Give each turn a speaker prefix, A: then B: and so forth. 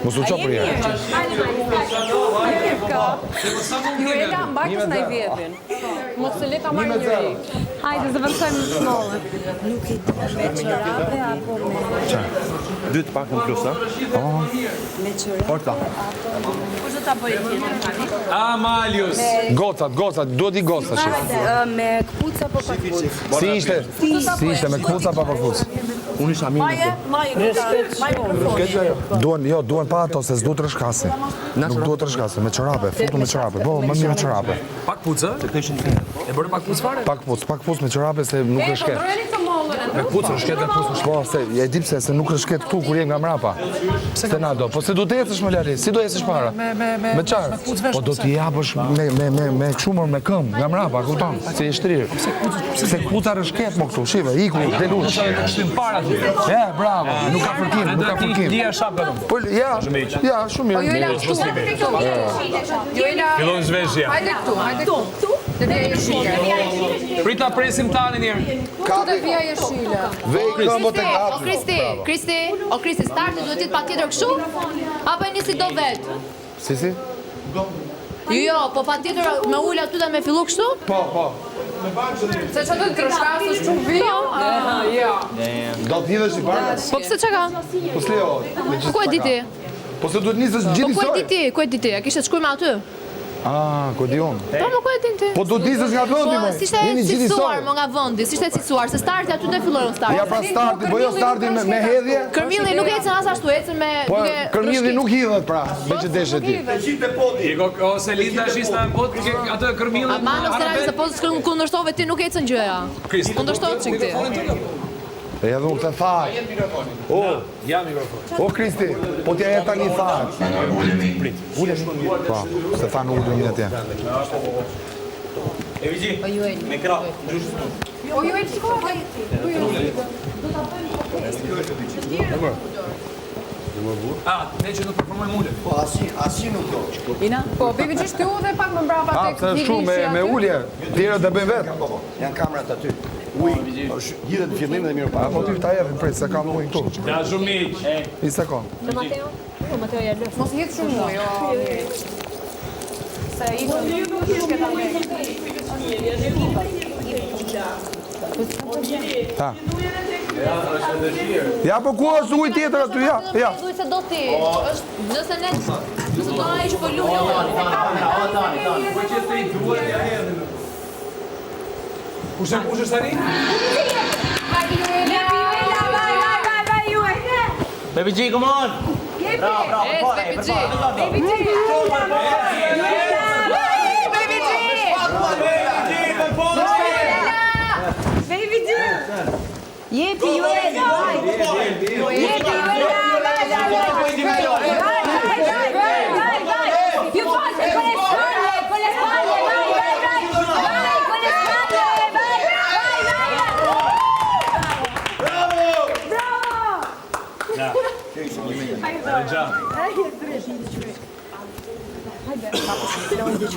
A: Mos u qo për herë.
B: Juela, mbajtës na i vjetin. Mos të le ta marrë njëri.
C: Hajde, zëvërësojmë smollën.
D: Nuk i të me çorape apo me...
E: Dytë pak në plus, ha?
D: Me çorape
E: Orta.
B: Kush do ta bëjë tjetër tani?
A: Malius. Gocat, duhet I goca që.
D: Me këpuca apo pa këpuca?
A: Si ishte me këpuca pa këpuca?
E: Unë isha mirë.
A: Duhen pa ato, se s'duhet rëshkasi. Nuk duhet rëshkasi, me çorape, futu me çorape. Po, më mirë me çorape.
F: Pak pucë?
E: Se këtë ishin
F: E bërë pak pucë fare?
A: Pak puc me çorape se nuk rëshket.
F: Me pucë rëshket dhe pucë
A: Po, se e di pse se nuk rëshket këtu kur jem nga mrapa. Se na do, po se du të ecësh më lari, si do ecësh para? Me qarë? Po do t'i japësh me qumër me këmbë nga mrapa, kupton? Si e shtrirë. Se këpuca rëshket më këtu, shive, iku, delush.
F: Shtim para ty.
A: Bravo, nuk ka fërkim, nuk ka fërkim.
F: Dia shapë do.
A: Po, ja, shumë mirë.
F: Fillon zhveshja.
B: Hajde këtu. Dhe vija jeshile.
F: Prita presim tani njerë.
B: Këtu dhe vija jeshile.
A: Vej këmbët e
G: O Kristi, starti duhet jetë patjetër kështu? Apo e nisi do vetë?
A: Si?
G: Jo, po patjetër me ul aty dhe me fillu kështu?
A: Po.
B: Se që të trëshkasë është shumë vija? Ja.
A: Do t'hidhesh I parë?
G: Po pse çka ka?
A: Po s'leo.
G: Ku e di ti?
A: Po se duhet nisësh gjithë
G: Po ku e di
A: isoj.
G: ti? Ku e di ti? A kishe të shkuj me aty?
A: Ku di unë.
G: Po më ku e din ti?
A: Po duhet nisësh nga vendi
G: Po
A: më.
G: si ishte cicuar më nga vendi, si ishte cicuar, se starti aty do fillon starti.
A: Ja pra starti, po jo starti me hedhje.
G: Kërmilli nuk ecën as ashtu, ecën me
A: Po kërmilli nuk hidhet pra, me që deshe ti.
F: Ose Linda shista në pot, atë kërmillin.
G: Ma nuk se rani se po të kundërshtove ti nuk ecën gjëja. Kundërshtohet çik ti.
A: E edhe unë të thaj.
F: Ja mikrofon.
A: O Kristi, po t'ja jetë tani thaj. Po, se tha në ullën një atje.
E: me kra, gjushës të.
B: O ju e të shkove?
F: Ne që nuk performojmë ule.
E: Po, asi nuk do.
B: Po, bibi që shtu dhe pak më mbrapa tek
A: Se shumë me ullje, tjera dhe bëjmë vetë.
E: Janë kamerat aty. Gjithet në fillim dhe mirë pa.
A: Po ty ta jepin prej, se kam ujnë këtu.
F: Da zhumiq.
A: Një sekund.
C: Mateo ja lëf.
B: Mos jetë shumë muj, se i të shketa me.
A: Ta. Ja, po ku është ujë tjetër aty, ja.
G: Duhet se do ti. Nëse ne do ai që po luajë.
F: Kush është tani?
E: Baby G, come on! Bravo,
G: Baby G.
D: Jepi Juela,
F: Hajde.